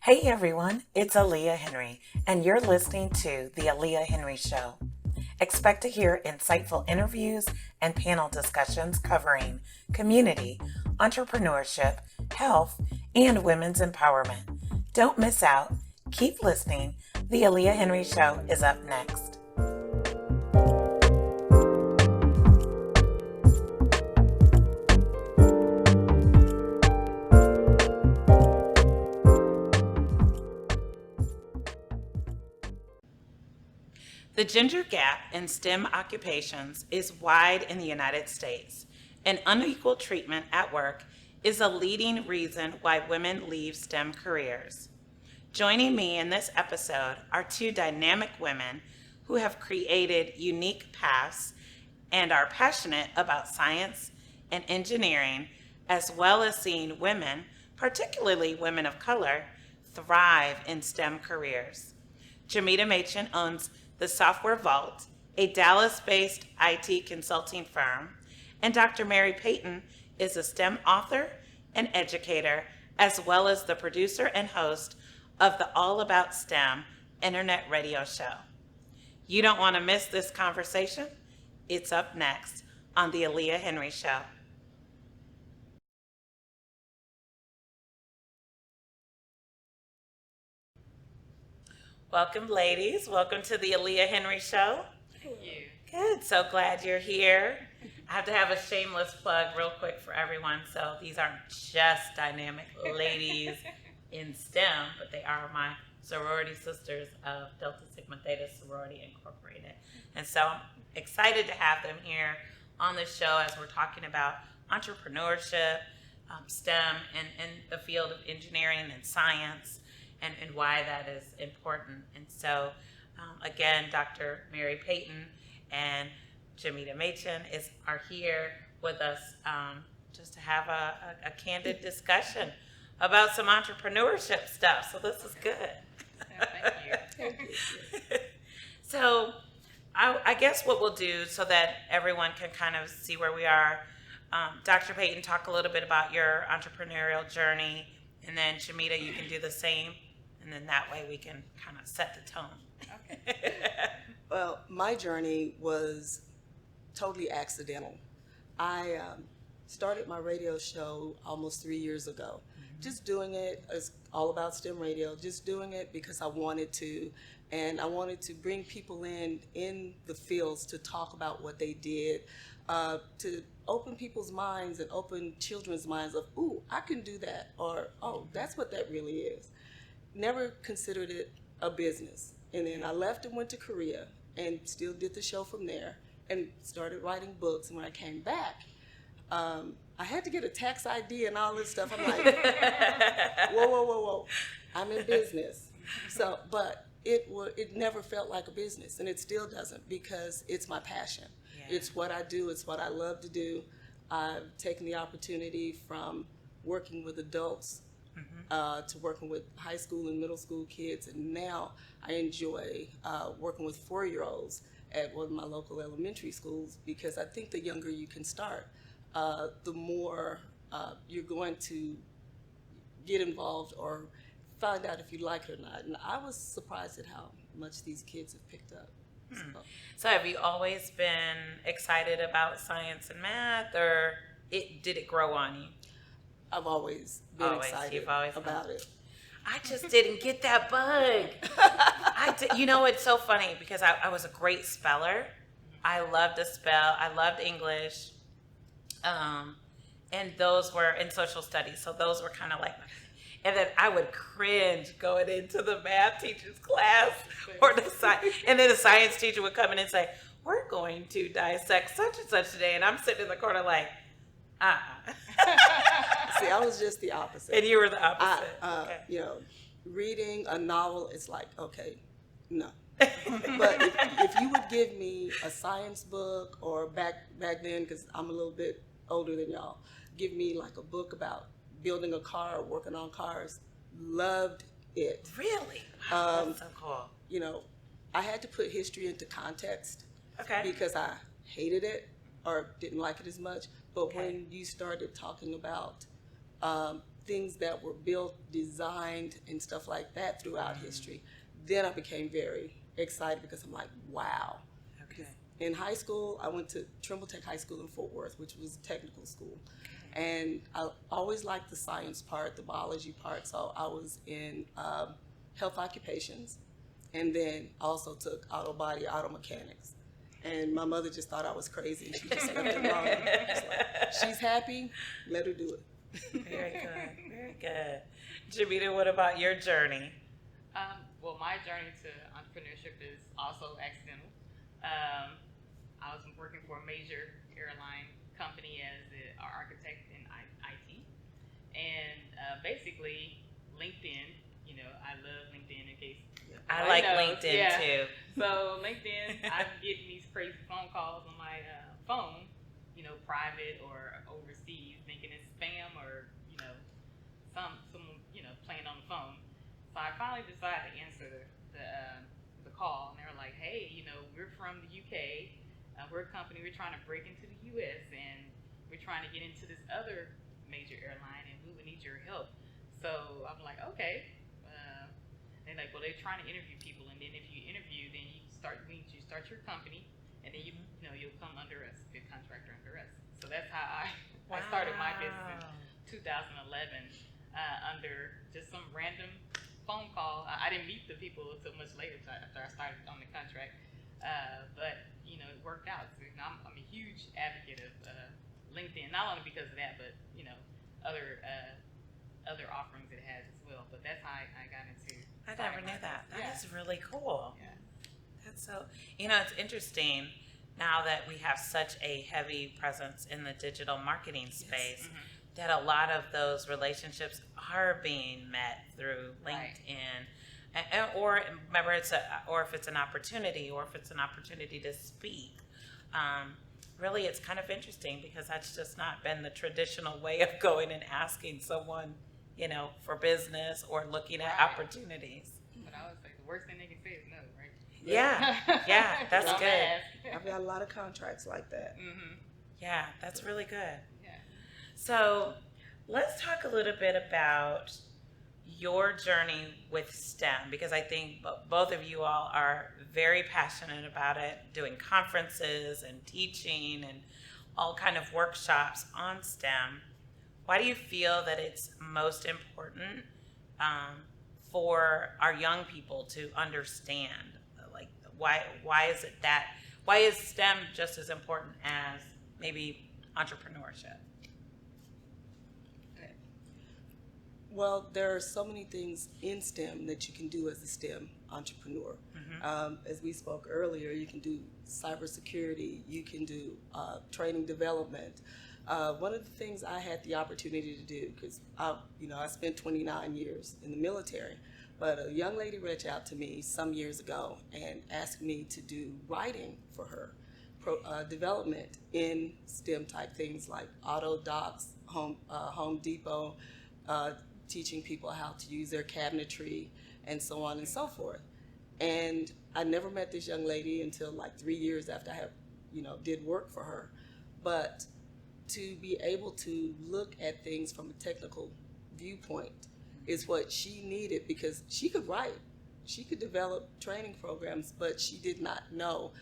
Hey everyone, it's Aliah Henry, and you're listening to The Aliah Henry Show. Expect to hear insightful interviews and panel discussions covering community, entrepreneurship, health, and women's empowerment. Don't miss out. Keep listening. The Aliah Henry Show is up next. The gender gap in STEM occupations is wide in the United States, and unequal treatment at work is a leading reason why women leave STEM careers. Joining me in this episode are two dynamic women who have created unique paths and are passionate about science and engineering, as well as seeing women, particularly women of color, thrive in STEM careers. Jamita Machen owns the Software Vault, a Dallas-based IT consulting firm, and Dr. Mary Payton is a STEM author and educator, as well as the producer and host of the All About STEM internet radio show. You don't want to miss this conversation? It's up next on the Aliah Henry Show. Welcome, ladies. Welcome to the Aliah Henry Show. Thank you. Good. So glad you're here. I have to have a shameless plug real quick for everyone. So these aren't just dynamic ladies in STEM, but they are my sorority sisters of Delta Sigma Theta Sorority Incorporated. And so I'm excited to have them here on the show as we're talking about entrepreneurship, STEM, and the field of engineering and science. And why that is important. And so, again, Dr. Mary Payton and Jamita Machen are here with us just to have a candid discussion about some entrepreneurship stuff. So this is good. Thank you. So I guess what we'll do so that everyone can kind of see where we are, Dr. Payton, talk a little bit about your entrepreneurial journey, and then Jamita, you can do the same. And then that way we can kind of set the tone. Okay. Well, my journey was totally accidental. I started my radio show almost 3 years ago. Mm-hmm. Just doing it, it's all about STEM radio, just doing it because I wanted to. And I wanted to bring people in the fields to talk about what they did, to open people's minds and open children's minds of, ooh, I can do that, or, oh, that's what that really is. Never considered it a business. And then I left and went to Korea and still did the show from there and started writing books. And when I came back, I had to get a tax ID and all this stuff. I'm like, whoa. I'm in business. So, but it never felt like a business, and it still doesn't, because it's my passion. Yeah. It's what I do. It's what I love to do. I've taken the opportunity from working with adults to working with high school and middle school kids, and now I enjoy working with 4-year-olds at one of my local elementary schools, because I think the younger you can start, the more you're going to get involved or find out if you like it or not. And I was surprised at how much these kids have picked up. So have you always been excited about science and math, or did it grow on you? I've always been excited about it. I just didn't get that bug. You know, it's so funny because I was a great speller. I loved to spell. I loved English. And those were in social studies. So those were kind of like, and then I would cringe going into the math teacher's class or and then the science teacher would come in and say, we're going to dissect such and such today. And I'm sitting in the corner like, See, I was just the opposite. And you were the opposite. Okay. You know, reading a novel, it's like, okay, no. But if you would give me a science book, or back then, because I'm a little bit older than y'all, give me like a book about building a car, working on cars, loved it. Really? Wow, that's so cool. You know, I had to put history into context, because I hated it or didn't like it as much. But when you started talking about things that were built, designed, and stuff like that throughout history, then I became very excited because I'm like, wow. Okay. In high school, I went to Trimble Tech High School in Fort Worth, which was a technical school. And I always liked the science part, the biology part, so I was in health occupations, and then also took auto mechanics. And my mother just thought I was crazy. She just left it alone. It's like, she's happy, let her do it. Very good. Very good. Jamita, what about your journey? Well, my journey to entrepreneurship is also accidental. I was working for a major airline company as an architect in IT. And basically, LinkedIn, I love LinkedIn in case. I like knows. LinkedIn too. So LinkedIn, I'm getting these crazy phone calls on my phone, private or overseas, thinking it's spam or, someone, playing on the phone. So I finally decided to answer the call, and they were like, hey, we're from the UK. We're a company. We're trying to break into the US, and we're trying to get into this other major airline, and we would need your help. So I'm like, okay. They're like, well, they're trying to interview people, and then if you interview, then you start your company, and then you'll come under us, be a contractor under us. So that's how I started my business in 2011 under just some random phone call. I didn't meet the people until much later after I started on the contract, but it worked out. So, I'm a huge advocate of LinkedIn, not only because of that, but other offerings it has as well. But that's how I got into. I never knew that. That is really cool. Yeah. That's so, it's interesting now that we have such a heavy presence in the digital marketing space, that a lot of those relationships are being met through LinkedIn. Right. Or remember, or if it's an opportunity, to speak. Really, it's kind of interesting because that's just not been the traditional way of going and asking someone, for business or looking at opportunities. But I would say the worst thing they can say is no, right? Yeah, that's good. I've got a lot of contracts like that. Mm-hmm. Yeah, that's really good. Yeah. So let's talk a little bit about your journey with STEM, because I think both of you all are very passionate about it, doing conferences and teaching and all kind of workshops on STEM. Why do you feel that it's most important for our young people to understand? Like, why is STEM just as important as maybe entrepreneurship? Well, there are so many things in STEM that you can do as a STEM entrepreneur. As we spoke earlier, you can do cybersecurity, you can do training development. One of the things I had the opportunity to do, because I spent 29 years in the military, but a young lady reached out to me some years ago and asked me to do writing for her, development in STEM type things like auto docks, Home Depot, teaching people how to use their cabinetry and so on and so forth. And I never met this young lady until like 3 years after I did work for her. But to be able to look at things from a technical viewpoint is what she needed, because she could write, she could develop training programs, but she did not know,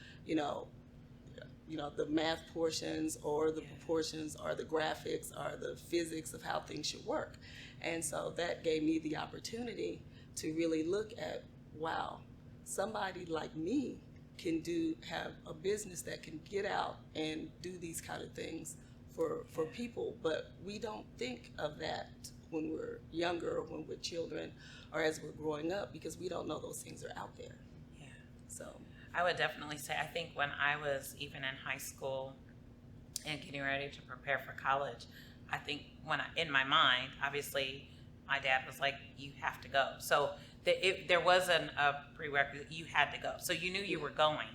the math portions or the proportions or the graphics or the physics of how things should work. And so that gave me the opportunity to really look at, wow, somebody like me can have a business that can get out and do these kind of things for people, but we don't think of that when we're younger or when we're children or as we're growing up, because we don't know those things are out there. Yeah. So I would definitely say, I think when I was even in high school and getting ready to prepare for college, I think in my mind, obviously, my dad was like, you have to go. So there wasn't a prerequisite, you had to go. So you knew you were going.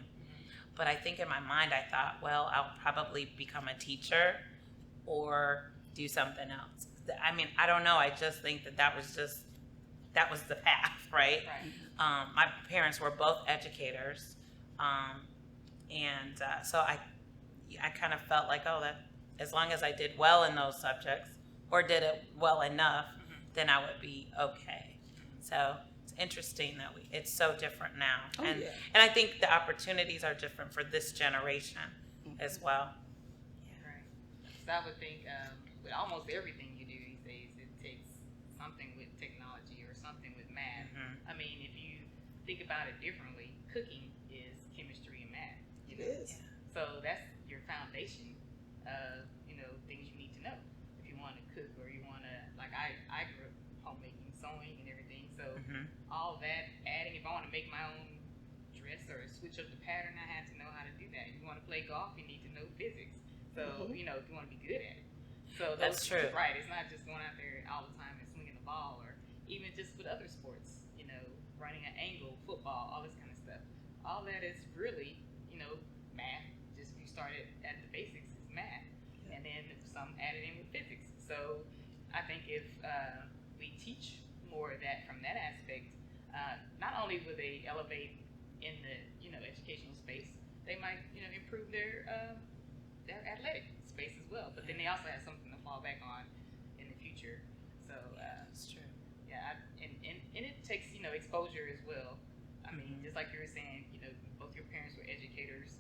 But I think in my mind, I thought, well, I'll probably become a teacher or do something else. I mean, I don't know. I just think that was the path, right? My parents were both educators. So I kind of felt like, that as long as I did well in those subjects or did it well enough, then I would be okay. So it's interesting that it's so different now. Oh, and yeah. and I think the opportunities are different for this generation as well. Right. So I would think with almost everything you do these days, it takes something with technology or something with math. Mm-hmm. I mean, if you think about it differently, cooking is chemistry and math. You It know? is. Yeah. So that's your foundation of, things you need to know. If you want to cook or you want to, like I grew up homemaking, sewing and everything. So Mm-hmm. all that adding, if I want to make my own dress or switch up the pattern, I had to know how to do that. If you want to play golf, you need to know physics. So, Mhm. if you want to be good at it. So That's true. Right. It's not just going out there all the time and swinging the ball, or even just with other sports, running an angle, football, all this kind of stuff. All that is really, math. Just you started at the basics is math, and then some added in with physics. So I think if we teach more of that from that aspect, not only will they elevate in the educational space, they might improve their athletic space as well. But then they also have something to fall back on in the future. So That's true. yeah, and it takes exposure as well. I mean, Mhm. just like you were saying, both your parents were educators.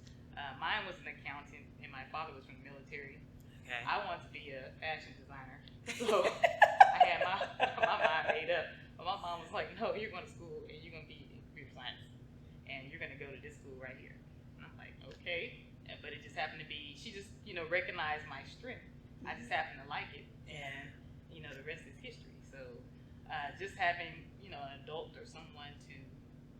Mine was an accountant, and my father was from the military. Okay. I wanted to be a fashion designer, so I had my mind made up. But my mom was like, "No, you're going to school, and you're going to be in computer science, and you're going to go to this school right here." And I'm like, "Okay," but it just happened to be she just recognized my strength. I just happened to like it, and the rest is history. So just having an adult or someone to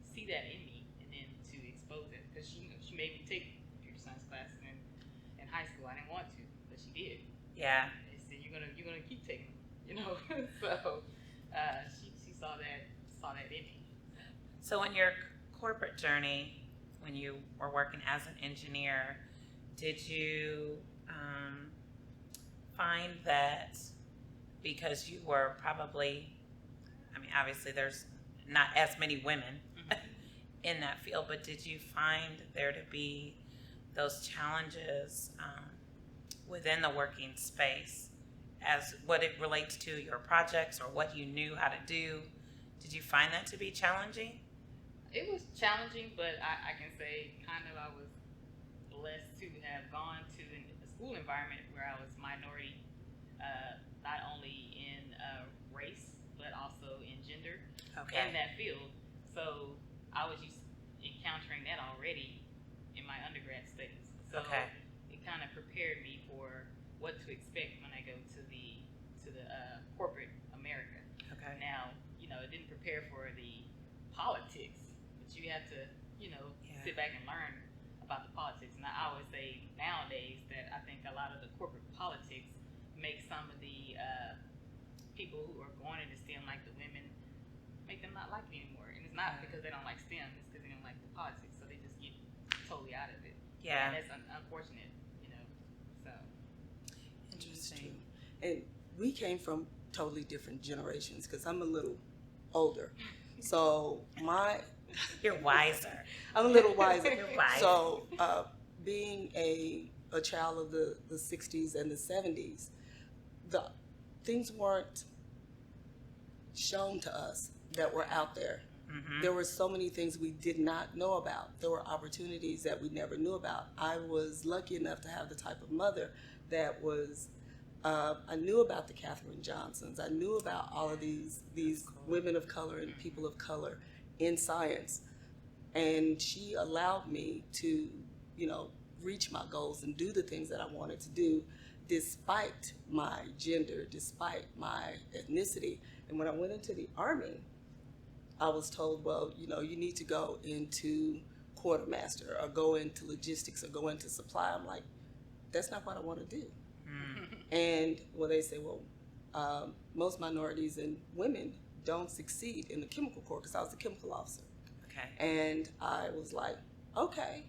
see that in me and then to expose it, because she made me take computer science classes in high school. I didn't want to, but she did. Yeah. They said you're gonna keep taking them, So she saw that in me. So in your corporate journey, when you were working as an engineer, did you find that because you were probably, obviously there's not as many women in that field, but did you find there to be those challenges within the working space as what it relates to your projects or what you knew how to do? Did you find that to be challenging? It was challenging, but I can say kind of I was blessed to have gone to a school environment where I was minority, not only in race, but also in gender in that field. So I was used encountering that already in my undergrad studies. So it kind of prepared me for what to expect when I go to the corporate America. Okay. Now, it didn't prepare for the politics, but you have to, sit back and learn about the politics. And I always say nowadays that I think a lot of the corporate politics make some of the people who are going into STEM, like the women, make them not like it anymore. And it's not because they don't like STEM, it's because they don't like the politics. So they just get totally out of it. Yeah. And that's unfortunate, so. Interesting. And we came from totally different generations because I'm a little older. So You're wiser. I'm a little wiser. You're wise. So being a child of the 60s and the 70s, the things weren't shown to us that were out there. Mm-hmm. There were so many things we did not know about. There were opportunities that we never knew about. I was lucky enough to have the type of mother that was, I knew about the Katherine Johnsons. I knew about all of these women of color and people of color in science. And she allowed me to, reach my goals and do the things that I wanted to do despite my gender, despite my ethnicity. And when I went into the Army, I was told, well, you need to go into quartermaster or go into logistics or go into supply. I'm like, that's not what I want to do. And they say, well, most minorities and women don't succeed in the chemical corps because I was a chemical officer. Okay. And I was like, okay.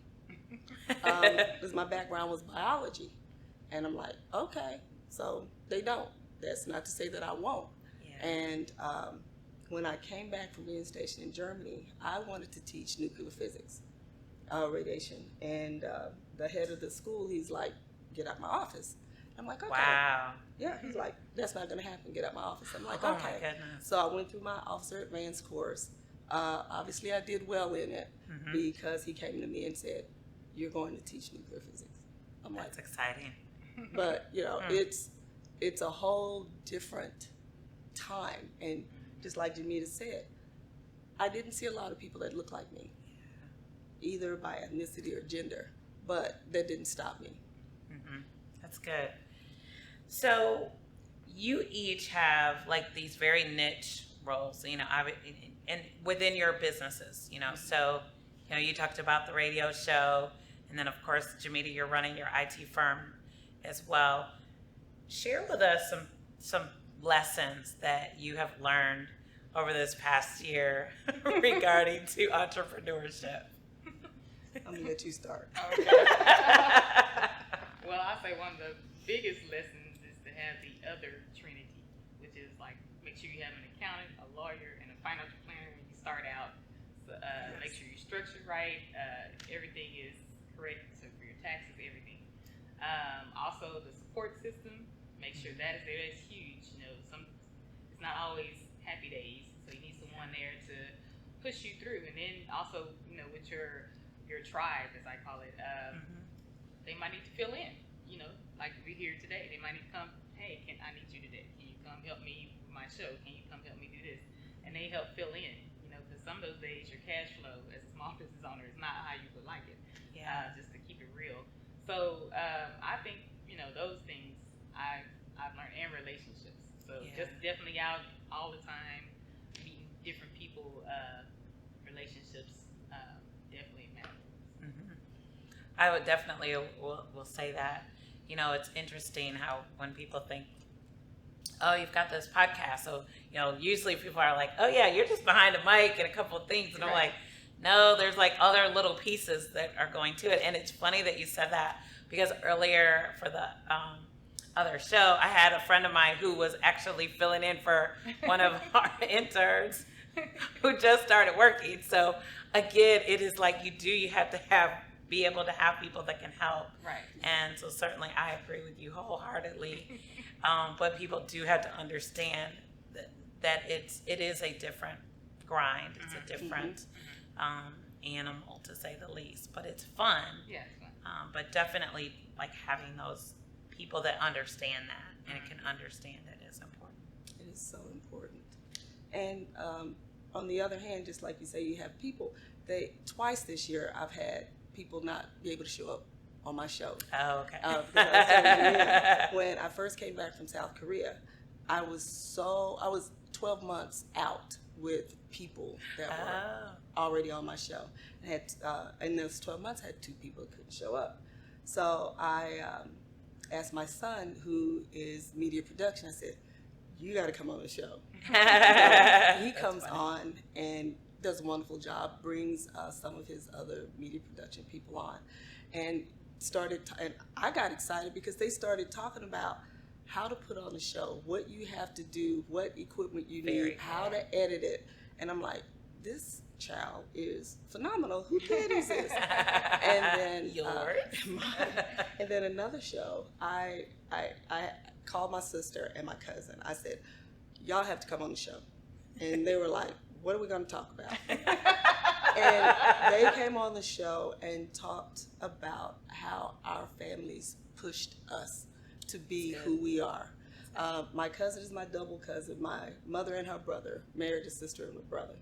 Because my background was biology. And I'm like, okay. So they don't. That's not to say that I won't. Yeah. And when I came back from being stationed in Germany, I wanted to teach nuclear physics, radiation. And the head of the school, he's like, get out my office. I'm like, okay. Wow. Yeah, he's like, that's not going to happen. Get out my office. I'm like, Oh okay. my goodness. So I went through my officer advanced course. Obviously, I did well in it because he came to me and said, you're going to teach nuclear physics. I'm That's like, exciting. but, it's a whole different time. And just like Jamita said, I didn't see a lot of people that look like me, either by ethnicity or gender, but that didn't stop me. That's good. So you each have like these very niche roles, and within your businesses, so, you talked about the radio show, and then of course, Jamita, you're running your IT firm as well. Share with us some lessons that you have learned over this past year regarding to entrepreneurship. I'm going to let you start. Okay. Well, I say one of the biggest lessons is to have the other trinity, which is like make sure you have an accountant, a lawyer, and a financial planner when you start out. So, make sure you're structured right, everything is correct, so for your taxes, everything. Also, the support system, make sure that is there. That's huge. It's not always happy days, so you need someone there to push you through. And then also, with your tribe, as I call it, they might need to fill in. Like we're here today, they might need to come. Hey, I need you today. Can you come help me with my show? Can you come help me do this? And they help fill in. Because some of those days your cash flow as a small business owner is not how you would like it. Yeah. Just to keep it real. So I think those things I've learned, and relationships. So just definitely out all the time, meeting different people. Relationships definitely matter. I would definitely will say that. It's interesting how when people think, oh, you've got this podcast. So, usually people are like, oh yeah, you're just behind a mic and a couple of things. And I'm like, no, there's like other little pieces that are going to it. And it's funny that you said that because earlier for the other show, I had a friend of mine who was actually filling in for one of our interns who just started working. So again, it is like you have to be able to have people that can help. Right. And so certainly I agree with you wholeheartedly. But people do have to understand that it is a different grind. It's a different animal, to say the least. But it's fun. Yeah, it's fun. But definitely like having those people that understand that and can understand it is important. It is so important. And on the other hand, just like you say, you have people. Twice this year I've had people not be able to show up on my show. Oh, okay. Because I was telling you, when I first came back from South Korea, I was 12 months out with people that were already on my show. And in those 12 months, I had 2 people that couldn't show up. So I asked my son, who is media production, I said, you got to come on the show. So he comes on and does a wonderful job, brings some of his other media production people on, and and I got excited because they started talking about how to put on a show, what you have to do, what equipment you need, how to edit it. And I'm like, this child is phenomenal. Who kid is this? And then yours. And then another show, I called my sister and my cousin. I said, y'all have to come on the show. And they were like, what are we going to talk about? And they came on the show and talked about how our families pushed us to be who we are. My cousin is my double cousin. My mother and her brother married a sister and a brother.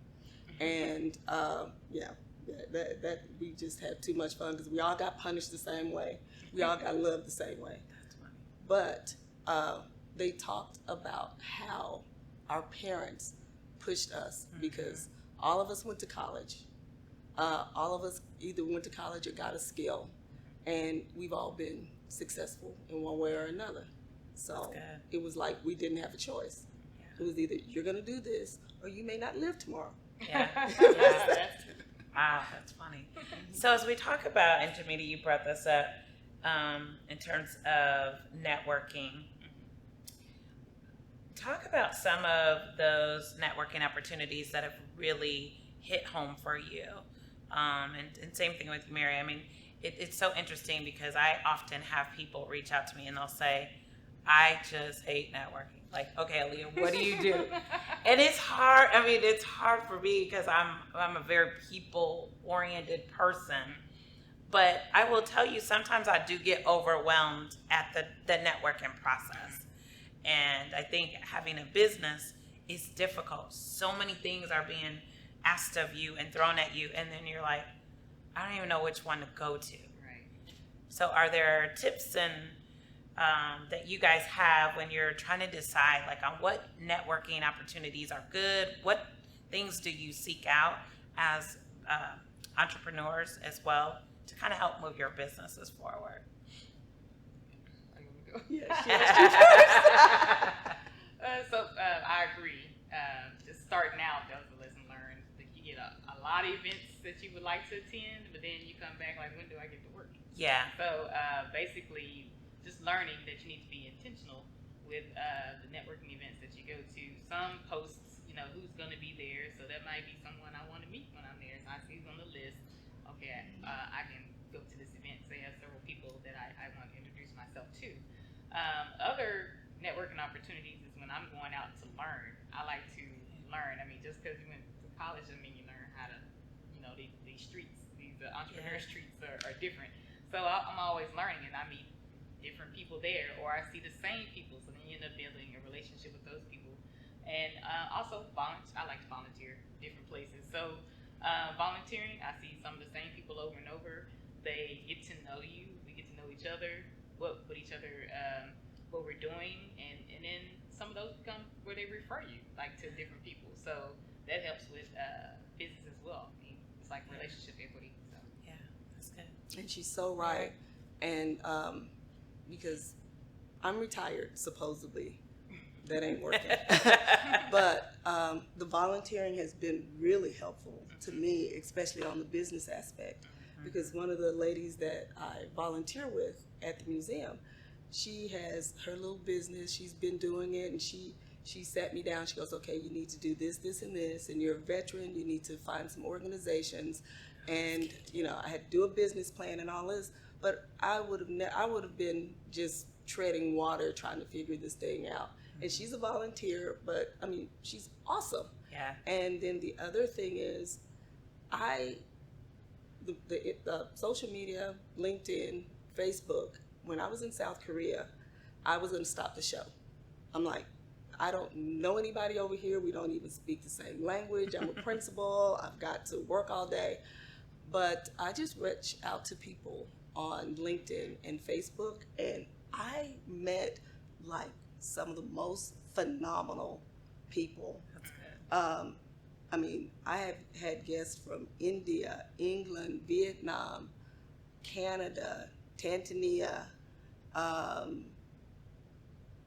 And that we just had too much fun because we all got punished the same way. We all got loved the same way. But they talked about how our parents pushed us because all of us went to college. All of us either went to college or got a skill, and we've all been successful in one way or another. So it was like we didn't have a choice. It was either you're going to do this or you may not live tomorrow. Yeah. Wow, that's funny. So as we talk about, and Jamita, you brought this up in terms of networking. Talk about some of those networking opportunities that have really hit home for you. And same thing with you, Mary. I mean, it's so interesting because I often have people reach out to me and they'll say, I just hate networking. Like, okay, Aliah, what do you do? And it's hard. I mean, it's hard for me because I'm a very people-oriented person. But I will tell you, sometimes I do get overwhelmed at the networking process. And I think having a business is difficult. So many things are being asked of you and thrown at you, and then you're like, I don't even know which one to go to. Right. So are there tips and that you guys have when you're trying to decide, like, on what networking opportunities are good? What things do you seek out as entrepreneurs as well to kind of help move your businesses forward? Yes, I agree. Just starting out, that was a lesson learned. Like, you get a lot of events that you would like to attend, but then you come back like, when do I get to work? Yeah. So basically, just learning that you need to be intentional with the networking events that you go to. Some posts, who's going to be there, so that might be someone I want to meet when I'm there. So I see who's on the list. Okay, I can go to this event. So they have several people that I want to introduce myself to. Other networking opportunities is when I'm going out to learn. I like to learn. I mean, just because you went to college doesn't mean you learn how to, these streets, these entrepreneur streets are different. So I'm always learning, and I meet different people there, or I see the same people. So then you end up building a relationship with those people. And also I like to volunteer different places. So volunteering, I see some of the same people over and over. They get to know you. We get to know each other. What each other, what we're doing, and then some of those become where they refer you, like, to different people. So that helps with business as well. I mean, it's like relationship equity. So Yeah, that's good. and she's so right. And because I'm retired, supposedly, that ain't working. But the volunteering has been really helpful to me, especially on the business aspect. Because one of the ladies that I volunteer with at the museum, she has her little business. She's been doing it, and she sat me down. She goes, okay, you need to do this, this, and this, and you're a veteran. You need to find some organizations, and I had to do a business plan and all this. But I would have been just treading water trying to figure this thing out. And she's a volunteer, but I mean, she's awesome. Yeah. And then the other thing is, the social media, LinkedIn, Facebook, when I was in South Korea, I was going to stop the show. I'm like, I don't know anybody over here. We don't even speak the same language. I'm a principal. I've got to work all day. But I just reached out to people on LinkedIn and Facebook, and I met like some of the most phenomenal people. That's good. I mean, I have had guests from India, England, Vietnam, Canada, Tanzania,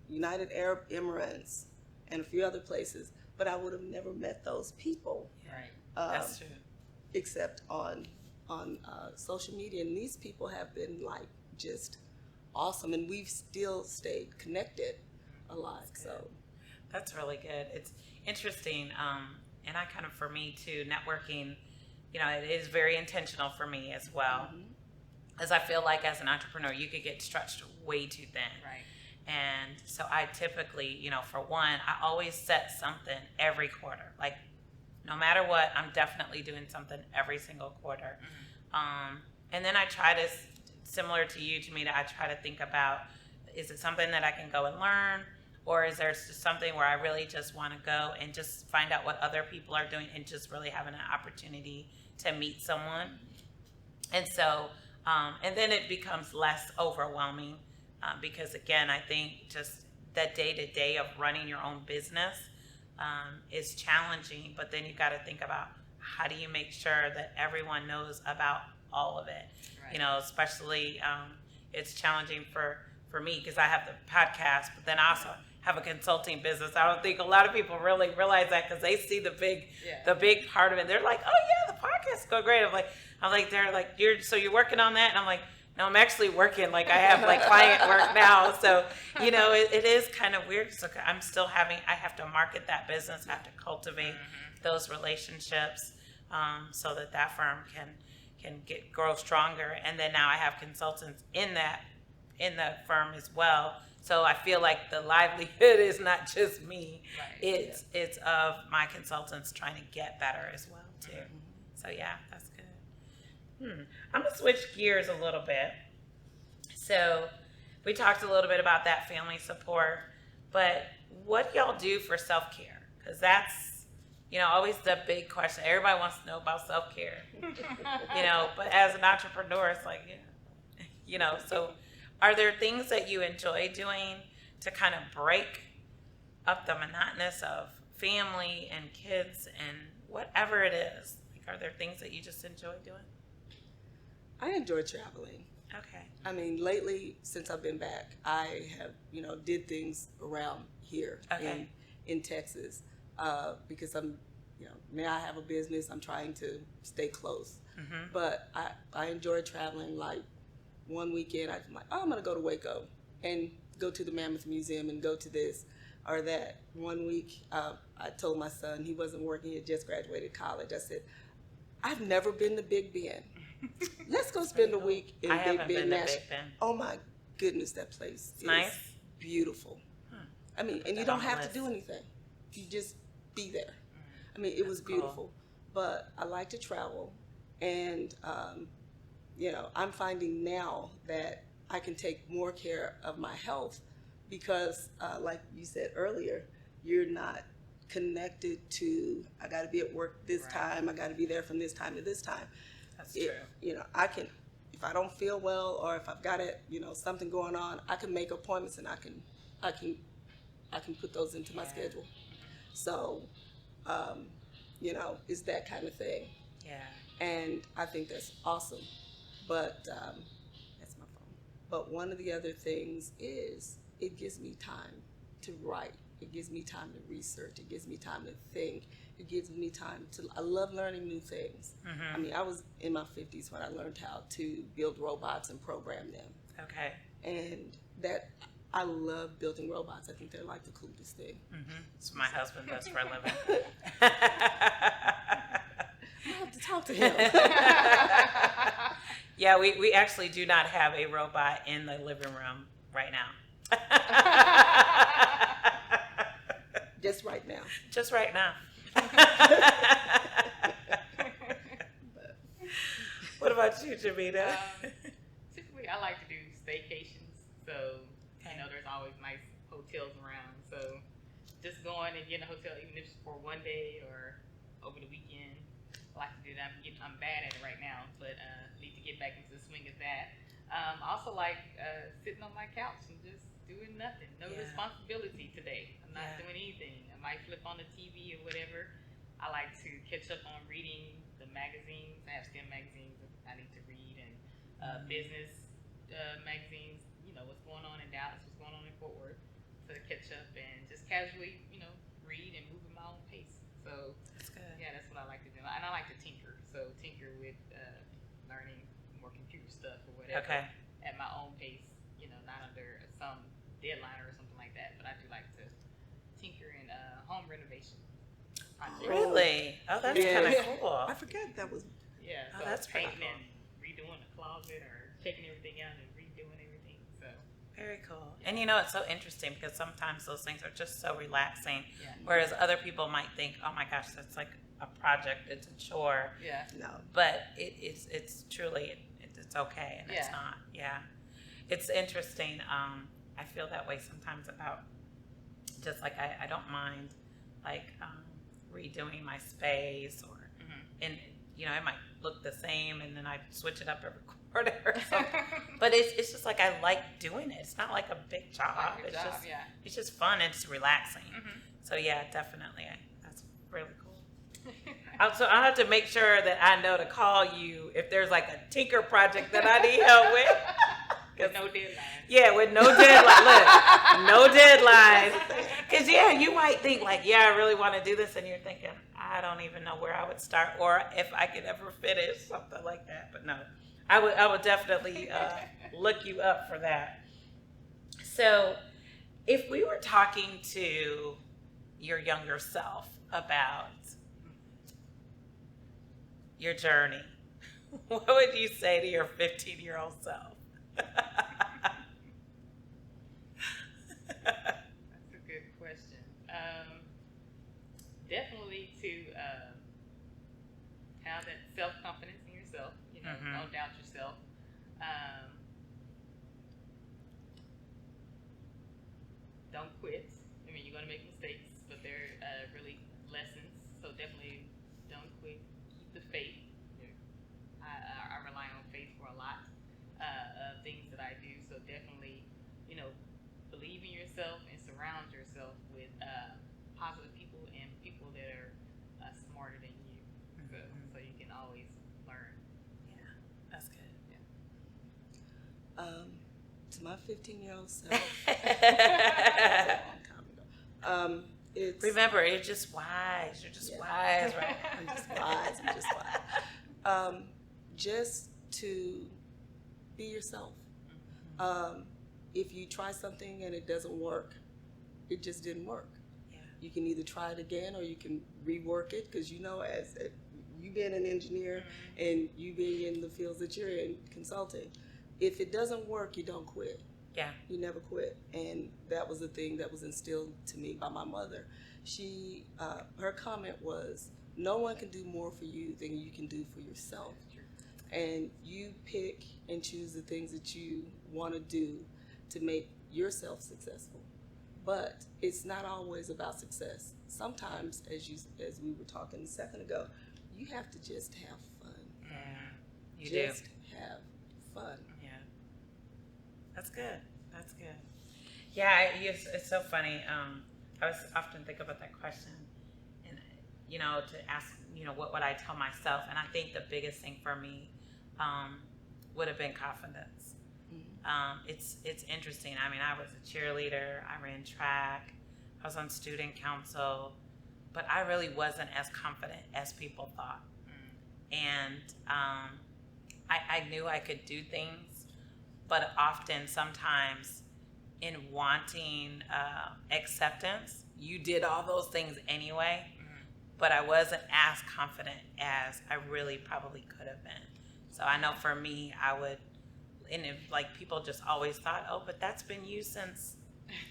United Arab Emirates, and a few other places. But I would have never met those people. right. That's true. Except on social media. And these people have been like just awesome. And we've still stayed connected a lot. So That's really good. It's interesting. And I kind of, for me too, networking, it is very intentional for me as well. As I feel like as an entrepreneur, you could get stretched way too thin. Right. And so I typically, for one, I always set something every quarter. Like, no matter what, I'm definitely doing something every single quarter. And then I try to, similar to you, Jamita, I try to think about, is it something that I can go and learn? Or is there just something where I really just want to go and just find out what other people are doing and just really having an opportunity to meet someone? And so, and then it becomes less overwhelming because, again, I think just the day-to-day of running your own business is challenging, but then you got to think about how do you make sure that everyone knows about all of it. Right. Especially it's challenging for me because I have the podcast, but then I also have a consulting business. I don't think a lot of people really realize that because they see the big part of it. They're like, oh yeah, the podcast is going great. I'm like, they're like, you're working on that? And I'm like, no, I'm actually working. Like I have like client work now. So, it is kind of weird. So I have to market that business, I have to cultivate those relationships so that firm can grow stronger. And then now I have consultants in the firm as well So I feel like the livelihood is not just me. Right. It's of my consultants trying to get better as well too. So yeah, that's good. I'm gonna switch gears a little bit. So we talked a little bit about that family support, but what do y'all do for self-care? Because that's, always the big question. Everybody wants to know about self-care, but as an entrepreneur, it's like, so are there things that you enjoy doing to kind of break up the monotonous of family and kids and whatever it is? Like, are there things that you just enjoy doing? I enjoy traveling. Okay. I mean, lately, since I've been back, I have, did things around here in Texas because I'm, now I have a business. I'm trying to stay close. But I enjoy traveling. Like, one weekend, I'm like, I'm going to go to Waco and go to the Mammoth Museum and go to this or that. One week, I told my son, he wasn't working, he had just graduated college. I said, I've never been to Big Ben. Let's go spend a week in Big Ben National. Oh my goodness, that place is nice, beautiful. I mean, and you don't have to do anything. You just be there. I mean, it was beautiful. But I like to travel, and I'm finding now that I can take more care of my health because, like you said earlier, you're not connected to, I got to be at work this time, I got to be there from this time to this time. That's true. I can, if I don't feel well or if I've got something going on, I can make appointments and I can put those into my schedule. So, it's that kind of thing. Yeah. And I think that's awesome. But that's my phone. But one of the other things is it gives me time to write. It gives me time to research. It gives me time to think. It gives me time to, I love learning new things. I mean, I was in my 50s when I learned how to build robots and program them. Okay. And I love building robots. I think they're like the coolest thing. So my husband does for a living. I have to talk to him. Yeah, we actually do not have a robot in the living room right now. Just right now. Just right now. What about you, Jamita? Typically, I like to do staycations. So, there's always nice hotels around. So, just going and getting a hotel, even if it's for one day or over the weekend, I like to do that. I'm bad at it right now, but need to get back into the swing of that. I also like sitting on my couch and just doing nothing. No responsibility today. I'm not doing anything. I might flip on the TV or whatever. I like to catch up on reading the magazines. I have STEM magazines that I need to read and business magazines. What's going on in Dallas, what's going on in Fort Worth, to catch up and just casually, read and move at my own pace. So That's good. yeah, that's what I like to do. And I like to tinker. So tinker with learning more computer stuff or whatever at my own pace, not under some deadline or something like that. But I do like to tinker in home renovation projects. Really? Oh, that's kind of cool. I forgot that was. Yeah, so that's pretty painting cool. and redoing the closet or taking everything out and redoing everything. So Very cool. And it's so interesting because sometimes those things are just so relaxing, yeah. whereas other people might think, oh my gosh, that's like a project, it's a chore. Yeah. No. But it's truly, it's okay and it's not. Yeah. It's interesting. I feel that way sometimes about just like I don't mind like redoing my space or and it might look the same and then I switch it up every quarter or something. But it's just like I like doing it. It's not like a big job. It's just fun and it's relaxing. So yeah, definitely. That's really cool. So I'll have to make sure that I know to call you if there's like a tinker project that I need help with. With no deadline. Yeah, with no deadline. Look, no deadline. Because, you might think like, I really want to do this. And you're thinking, I don't even know where I would start or if I could ever finish something like that. But no, I would definitely look you up for that. So if we were talking to your younger self about your journey, what would you say to your 15-year-old self? question. Definitely to have that self-confidence in yourself. Don't doubt yourself. Don't quit. I mean, you're going to make mistakes, but they're really lessons. So definitely don't quit. Keep the faith. I rely on faith for a lot of things that I do. So definitely, believe in yourself and surround yourself with positive people and people that are smarter than you. So you can always learn. Yeah, that's good. To my 15-year-old self, a long time ago, it's Remember, you're just wise. You're just wise, right? I'm just wise. Just to be yourself. If you try something and it doesn't work, it just didn't work. Yeah. You can either try it again or you can rework it, because as you being an engineer and you being in the fields that you're in, consulting, if it doesn't work, you don't quit. Yeah. You never quit. And that was the thing that was instilled to me by my mother. She, her comment was, no one can do more for you than you can do for yourself. And you pick and choose the things that you want to do to make yourself successful. But it's not always about success. Sometimes, as we were talking a second ago, you have to just have fun. Yeah, you just do. have fun. Yeah. That's good. That's good. Yeah, it's so funny. I was often think about that question, and to ask, what would I tell myself? And I think the biggest thing for me would have been confidence. It's interesting. I mean, I was a cheerleader. I ran track. I was on student council, but I really wasn't as confident as people thought. And I knew I could do things, but often, sometimes, in wanting acceptance, you did all those things anyway, but I wasn't as confident as I really probably could have been. So I know for me, I would, and if, people just always thought, oh, but that's been you since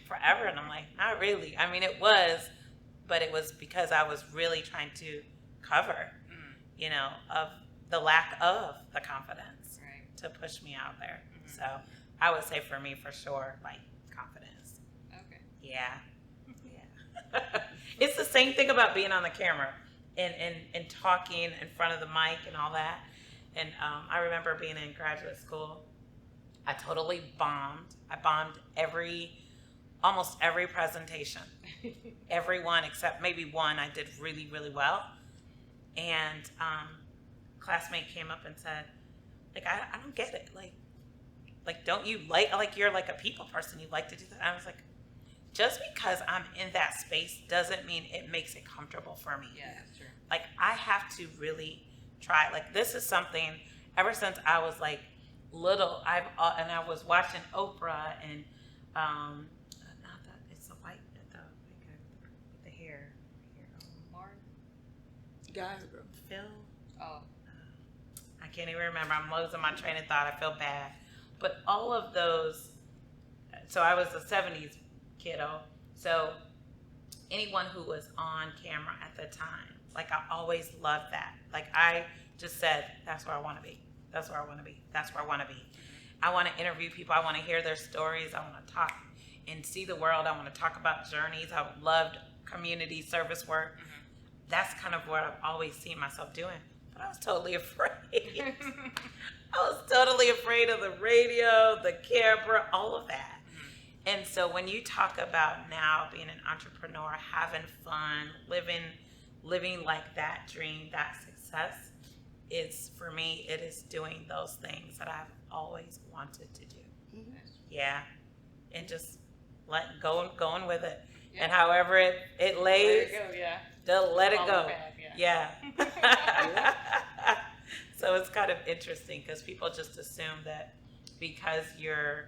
forever. And I'm like, not really. I mean, it was, but it was because I was really trying to cover, of the lack of the confidence to push me out there. So I would say for me, for sure, confidence. Okay. Yeah. Yeah. It's the same thing about being on the camera and talking in front of the mic and all that. And I remember being in graduate school, I totally bombed. I bombed almost every presentation. Everyone except maybe one I did really, really well. And classmate came up and said, I don't get it. Don't you you're a people person, you like to do that? I was like, just because I'm in that space doesn't mean it makes it comfortable for me. Yeah, that's true. I have to really try. This is something, ever since I was little, and I was watching Oprah and not that, it's the white, with the hair. Martin? Guy or girl? Phil? Oh. I can't even remember. I'm losing my train of thought. I feel bad. But all of those, so I was a 70s kiddo. So anyone who was on camera at the time, I always loved that. I just said, that's where I want to be. That's where I want to be. That's where I want to be. I want to interview people. I want to hear their stories. I want to talk and see the world. I want to talk about journeys. I loved community service work. That's kind of what I've always seen myself doing. But I was totally afraid. I was totally afraid of the radio, the camera, all of that. And so when you talk about now being an entrepreneur, having fun, living that dream, that success, for me, it is doing those things that I've always wanted to do. Yeah. And just going with it. Yeah. And however it lays, let it go. Yeah. So it's kind of interesting because people just assume that because you're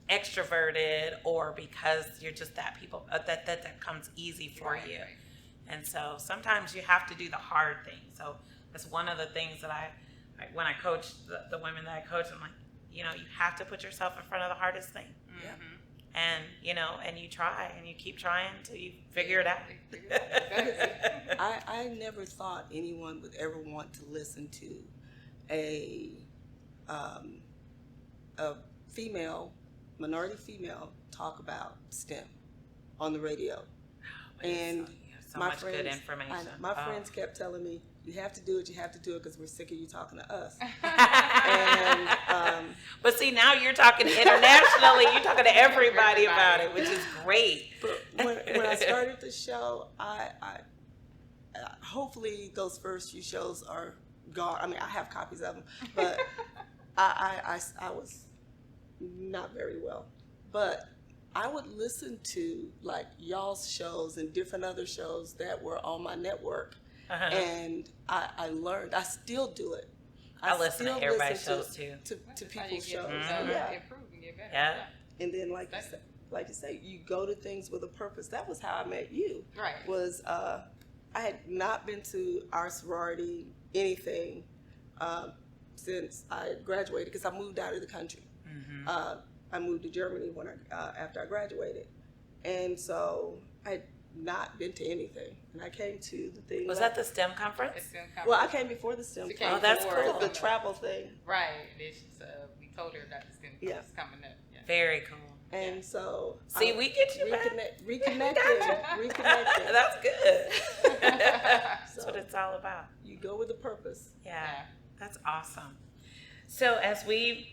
extroverted or because you're just that people that comes easy for you. Right. And so sometimes you have to do the hard thing. So that's one of the things that I when I coach the women that I coach, I'm like, you have to put yourself in front of the hardest thing. Yeah. And, and you try and you keep trying until you figure it out. Exactly. I never thought anyone would ever want to listen to a minority female, talk about STEM on the radio. And so much good information. My friends kept telling me, you have to do it, because we're sick of you talking to us. But see, now you're talking internationally. You're talking to everybody about it, which is great. But when I started the show, I hopefully those first few shows are gone. I mean, I have copies of them, but I was not very well. But I would listen to like y'all's shows and different other shows that were on my network, and I learned. I still do it. I listen to everybody's shows too. To people's shows. Improve and get better. Yeah. And then like you say, you go to things with a purpose. That was how I met you. Right. Was I had not been to our sorority anything since I graduated, because I moved out of the country. I moved to Germany after I graduated, and so I had not been to anything. And I came to the thing. Was that the STEM conference? Well, I came before the STEM conference. Oh, that's cool. The travel thing. Right. We told her that the STEM conference is coming up. Yeah. Very cool. And so see, we get you reconnected. That's good. That's what it's all about. You go with a purpose. Yeah, that's awesome. So as we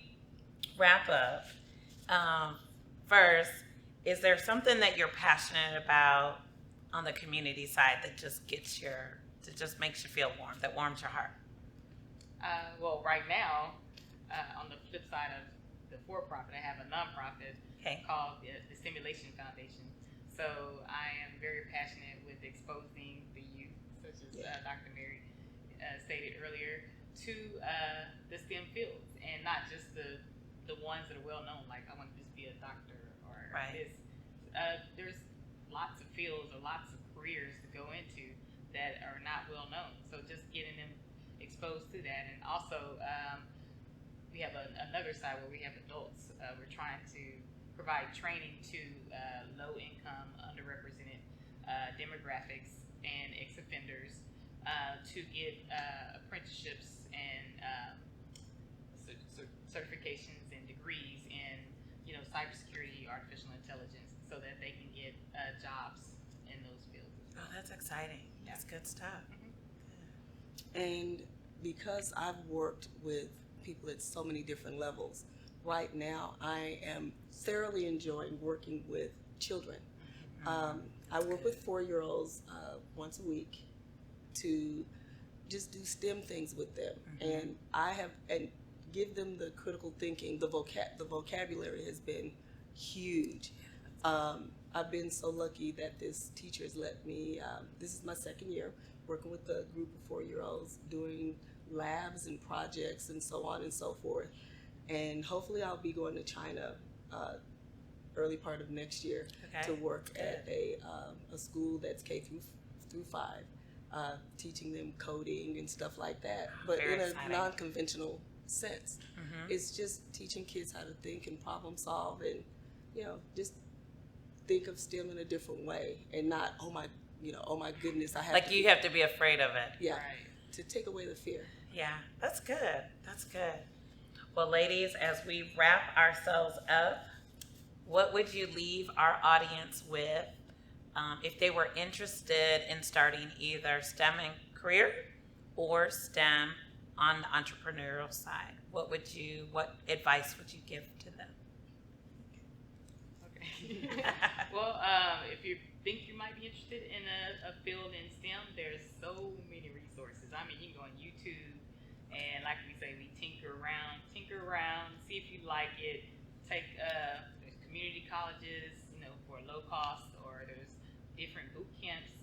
wrap up, first, is there something that you're passionate about on the community side that just makes you feel warm, that warms your heart? Well, right now, on the flip side of the for-profit, I have a nonprofit called the Stimulation Foundation. So I am very passionate with exposing the youth, such as Dr. Mary stated earlier, to the STEM fields, and not just the ones that are well known, like I want to just be a doctor or this. There's lots of fields or lots of careers to go into that are not well known. So just getting them exposed to that, and also we have another side where we have adults. We're trying to provide training to low-income, underrepresented demographics and ex-offenders to get apprenticeships and certifications and degrees in, cybersecurity, artificial intelligence, so that they can get jobs in those fields. Oh, that's exciting. Yeah. That's good stuff. And because I've worked with people at so many different levels, right now I am thoroughly enjoying working with children. I work with 4-year-olds once a week to just do STEM things with them, and give them the critical thinking. The vocabulary has been huge. I've been so lucky that this teacher has let me. This is my second year working with a group of 4-year-olds doing labs and projects and so on and so forth. And hopefully I'll be going to China early part of next year to work at a school that's K through 5, teaching them coding and stuff like that, but in a non-conventional sense. It's just teaching kids how to think and problem solve, and just think of STEM in a different way, and not oh my goodness, I have you have to be afraid of it. Yeah, to take away the fear. Yeah, that's good. That's good. Well, ladies, as we wrap ourselves up, what would you leave our audience with if they were interested in starting either STEM in career or STEM on the entrepreneurial side? What advice would you give to them? Okay. Well, if you think you might be interested in a field in STEM, there's so many resources. I mean, you can go on YouTube, and like we say, we tinker around, see if you like it. Take there's community colleges, for low cost, or there's different boot camps.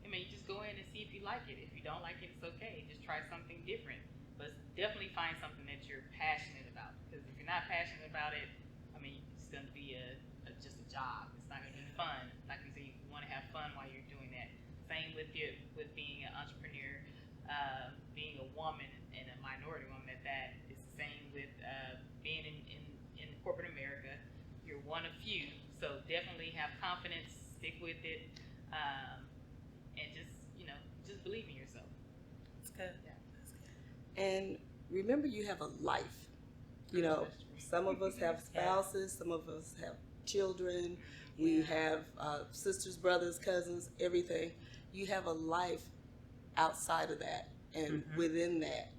I mean, you just go in and see if you like it. If you don't like it, it's okay. Just try something different. But definitely find something that you're passionate about. Because if you're not passionate about it, I mean, it's going to be just a job. It's not going to be fun. Like we say, you want to have fun while you're doing that. Same with being an entrepreneur, being a woman and a minority woman at that. It's the same with being in corporate America. You're one of few, So definitely have confidence, stick with it, and just believe in yourself. That's good. Yeah. That's good. And remember, you have a life. You know, some of us have spouses, some of us have children, we have sisters, brothers, cousins, everything. You have a life outside of that and within that.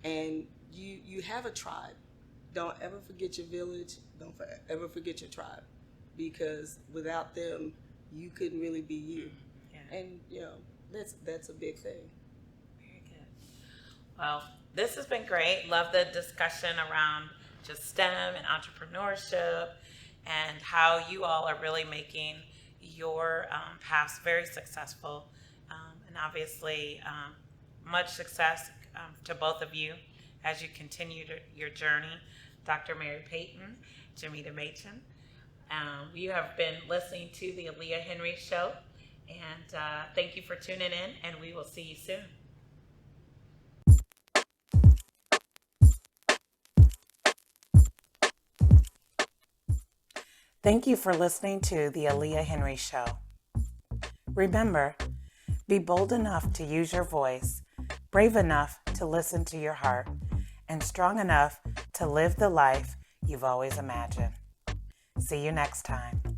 And you have a tribe. Don't ever forget your village. Don't ever forget your tribe, because without them, you couldn't really be you. Yeah. And that's a big thing. Very good. Well, this has been great. Love the discussion around just STEM and entrepreneurship and how you all are really making your paths very successful. And obviously, much success to both of you as you continue your journey. Dr. Mary Payton, Jamita Machen. You have been listening to the Aliah Henry Show, and thank you for tuning in, and we will see you soon. Thank you for listening to the Aliah Henry Show. Remember, be bold enough to use your voice, brave enough to listen to your heart, and strong enough to live the life you've always imagined. See you next time.